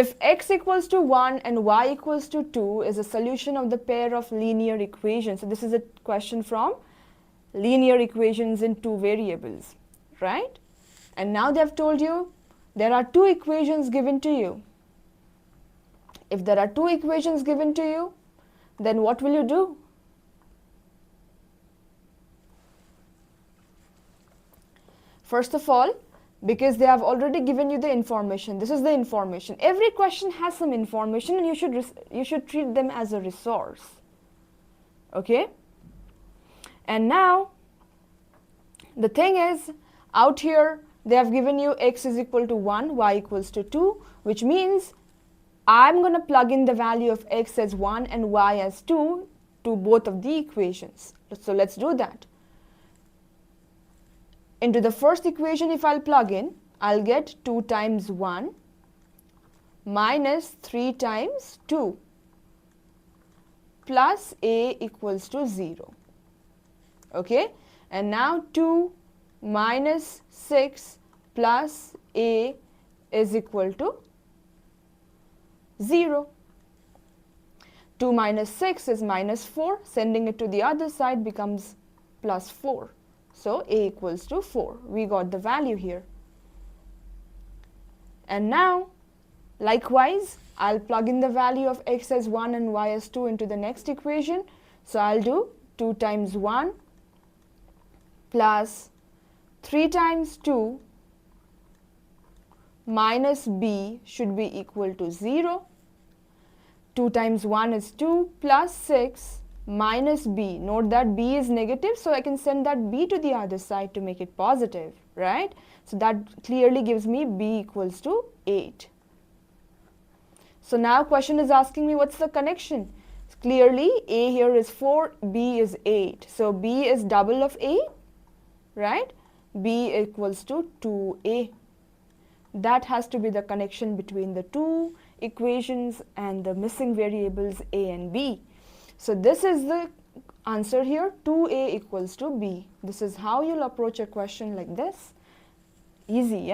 If x equals to 1 and y equals to 2 is a solution of the pair of linear equations. So this is a question from linear equations in two variables, right? And now they have told you there are two equations given to you. If there are two equations given to you, then what will you do? First of all, because they have already given you the information, this is the information. Every question has some information and you should treat them as a resource. Okay? And now, the thing is, out here, they have given you x is equal to 1, y equals to 2, which means I'm going to plug in the value of x as 1 and y as 2 to both of the equations. So let's do that. Into the first equation, if I'll plug in, I'll get 2 times 1 minus 3 times 2 plus a equals to 0. Okay? And now 2 minus 6 plus a is equal to 0. 2 minus 6 is minus 4. Sending it to the other side becomes plus 4. So a equals to 4. We got the value here. And now, likewise, I'll plug in the value of x as 1 and y as 2 into the next equation. So I'll do 2 times 1 plus 3 times 2 minus b should be equal to 0. 2 times 1 is 2 plus 6 minus b. Note that b is negative, so I can send that b to the other side to make it positive, right? So that clearly gives me b equals to 8. So now question is asking me what's the connection? Clearly a here is 4, b is 8. So b is double of a, right? b equals to 2a. That has to be the connection between the two equations and the missing variables a and b. So this is the answer here, 2a equals to b. This is how you'll approach a question like this. Easy, yeah?